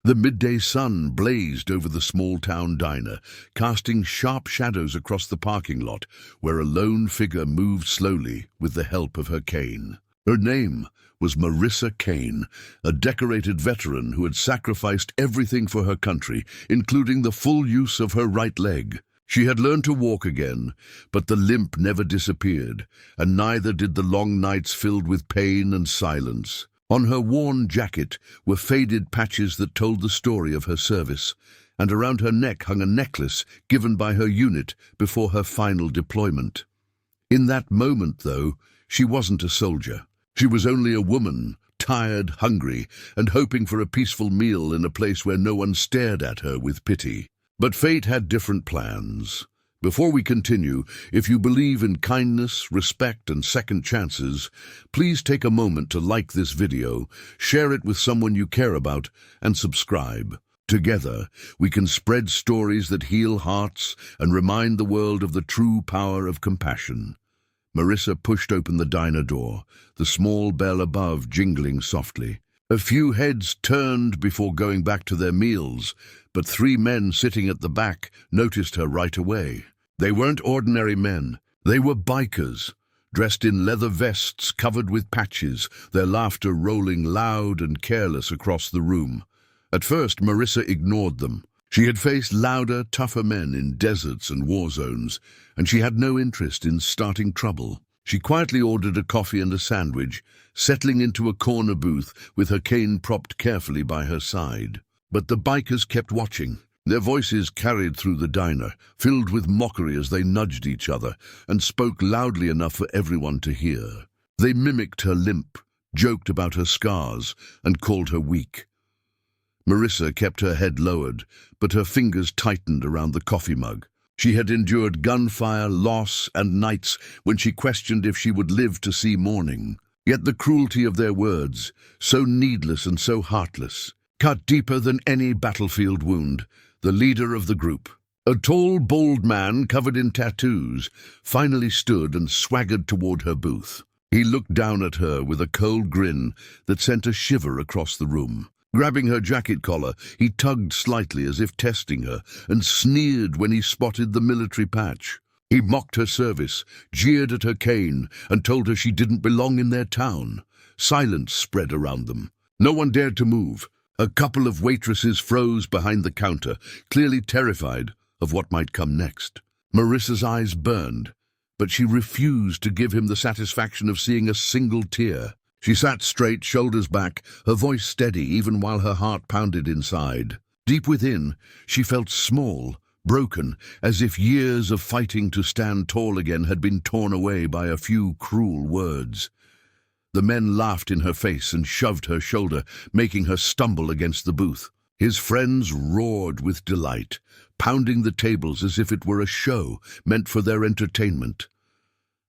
The midday sun blazed over the small-town diner, casting sharp shadows across the parking lot, where a lone figure moved slowly with the help of her cane. Her name was Marissa Kane, a decorated veteran who had sacrificed everything for her country, including the full use of her right leg. She had learned to walk again, but the limp never disappeared, and neither did the long nights filled with pain and silence. On her worn jacket were faded patches that told the story of her service, and around her neck hung a necklace given by her unit before her final deployment. In that moment, though, she wasn't a soldier. She was only a woman, tired, hungry, and hoping for a peaceful meal in a place where no one stared at her with pity. But fate had different plans. Before we continue, if you believe in kindness, respect, and second chances, please take a moment to like this video, share it with someone you care about, and subscribe. Together, we can spread stories that heal hearts and remind the world of the true power of compassion. Marissa pushed open the diner door, the small bell above jingling softly. A few heads turned before going back to their meals, but 3 men sitting at the back noticed her right away. They weren't ordinary men. They were bikers, dressed in leather vests covered with patches, their laughter rolling loud and careless across the room. At first, Marissa ignored them. She had faced louder, tougher men in deserts and war zones, and she had no interest in starting trouble. She quietly ordered a coffee and a sandwich, settling into a corner booth with her cane propped carefully by her side. But the bikers kept watching. Their voices carried through the diner, filled with mockery as they nudged each other and spoke loudly enough for everyone to hear. They mimicked her limp, joked about her scars, and called her weak. Marissa kept her head lowered, but her fingers tightened around the coffee mug. She had endured gunfire, loss, and nights when she questioned if she would live to see morning. Yet the cruelty of their words, so needless and so heartless, cut deeper than any battlefield wound. The leader of the group, a tall, bold man covered in tattoos, finally stood and swaggered toward her booth. He looked down at her with a cold grin that sent a shiver across the room. Grabbing her jacket collar, he tugged slightly as if testing her, and sneered when he spotted the military patch. He mocked her service, jeered at her cane, and told her she didn't belong in their town. Silence spread around them. No one dared to move. A couple of waitresses froze behind the counter, clearly terrified of what might come next. Marissa's eyes burned, but she refused to give him the satisfaction of seeing a single tear. She sat straight, shoulders back, her voice steady even while her heart pounded inside. Deep within, she felt small, broken, as if years of fighting to stand tall again had been torn away by a few cruel words. The men laughed in her face and shoved her shoulder, making her stumble against the booth. His friends roared with delight, pounding the tables as if it were a show meant for their entertainment.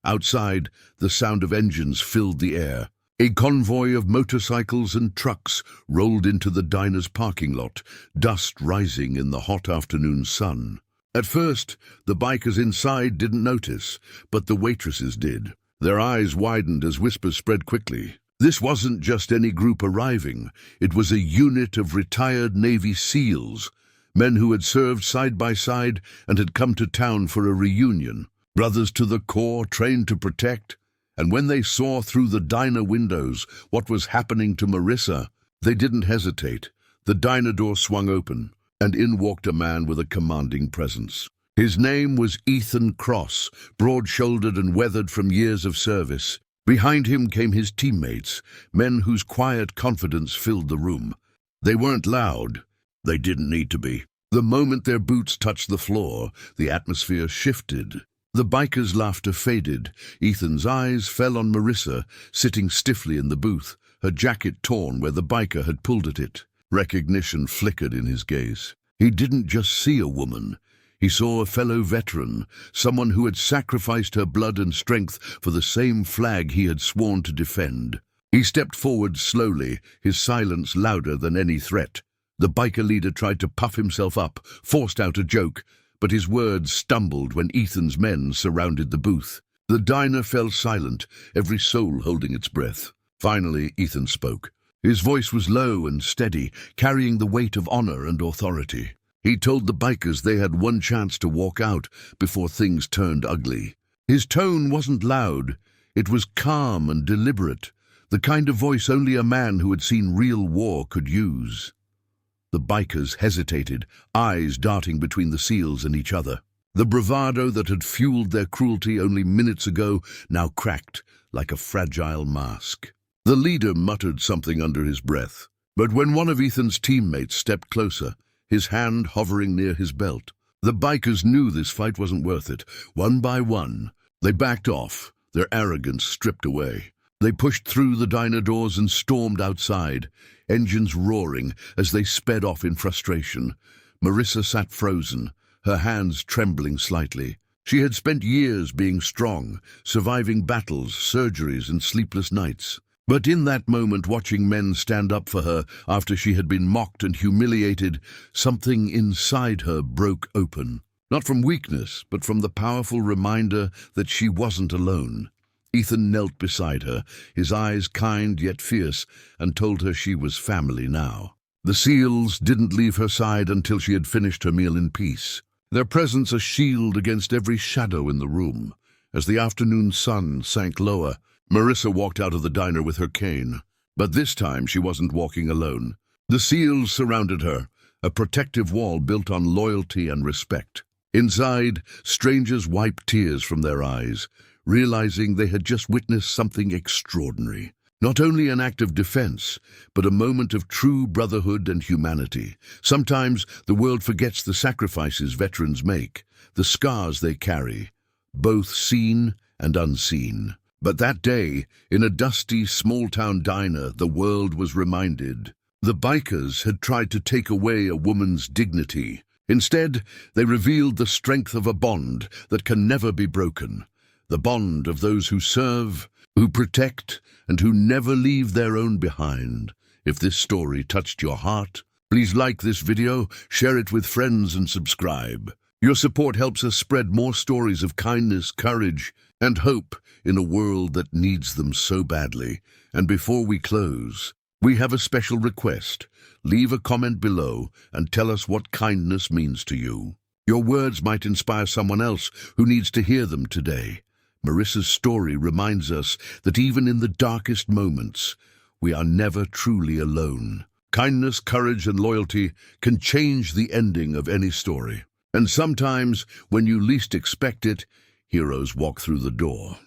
Outside, the sound of engines filled the air. A convoy of motorcycles and trucks rolled into the diner's parking lot, dust rising in the hot afternoon sun. At first, the bikers inside didn't notice, but the waitresses did. Their eyes widened as whispers spread quickly. This wasn't just any group arriving. It was a unit of retired Navy SEALs, men who had served side by side and had come to town for a reunion. Brothers to the core, trained to protect. And when they saw through the diner windows what was happening to Marissa, they didn't hesitate. The diner door swung open, and in walked a man with a commanding presence. His name was Ethan Cross, broad-shouldered and weathered from years of service. Behind him came his teammates, men whose quiet confidence filled the room. They weren't loud. They didn't need to be. The moment their boots touched the floor, the atmosphere shifted. The biker's laughter faded. Ethan's eyes fell on Marissa, sitting stiffly in the booth, her jacket torn where the biker had pulled at it. Recognition flickered in his gaze. He didn't just see a woman. He saw a fellow veteran, someone who had sacrificed her blood and strength for the same flag he had sworn to defend. He stepped forward slowly, his silence louder than any threat. The biker leader tried to puff himself up, forced out a joke, but his words stumbled when Ethan's men surrounded the booth. The diner fell silent, every soul holding its breath. Finally, Ethan spoke. His voice was low and steady, carrying the weight of honor and authority. He told the bikers they had one chance to walk out before things turned ugly. His tone wasn't loud. It was calm and deliberate, the kind of voice only a man who had seen real war could use. The bikers hesitated, eyes darting between the SEALs and each other. The bravado that had fueled their cruelty only minutes ago now cracked like a fragile mask. The leader muttered something under his breath, but when one of Ethan's teammates stepped closer, his hand hovering near his belt, the bikers knew this fight wasn't worth it. One by one, they backed off, their arrogance stripped away. They pushed through the diner doors and stormed outside, engines roaring as they sped off in frustration. Marissa sat frozen, her hands trembling slightly. She had spent years being strong, surviving battles, surgeries, and sleepless nights. But in that moment, watching men stand up for her after she had been mocked and humiliated, something inside her broke open. Not from weakness, but from the powerful reminder that she wasn't alone. Ethan knelt beside her, his eyes kind yet fierce, and told her she was family now. The SEALs didn't leave her side until she had finished her meal in peace, their presence a shield against every shadow in the room. As the afternoon sun sank lower, Marissa walked out of the diner with her cane. But this time she wasn't walking alone. The SEALs surrounded her, a protective wall built on loyalty and respect. Inside, strangers wiped tears from their eyes, realizing they had just witnessed something extraordinary. Not only an act of defense, but a moment of true brotherhood and humanity. Sometimes the world forgets the sacrifices veterans make, the scars they carry, both seen and unseen. But that day, in a dusty, small-town diner, the world was reminded. The bikers had tried to take away a woman's dignity. Instead, they revealed the strength of a bond that can never be broken. The bond of those who serve, who protect, and who never leave their own behind. If this story touched your heart, please like this video, share it with friends, and subscribe. Your support helps us spread more stories of kindness, courage, and hope in a world that needs them so badly. And before we close, we have a special request. Leave a comment below and tell us what kindness means to you. Your words might inspire someone else who needs to hear them today. Marissa's story reminds us that even in the darkest moments, we are never truly alone. Kindness, courage, and loyalty can change the ending of any story. And sometimes, when you least expect it, heroes walk through the door.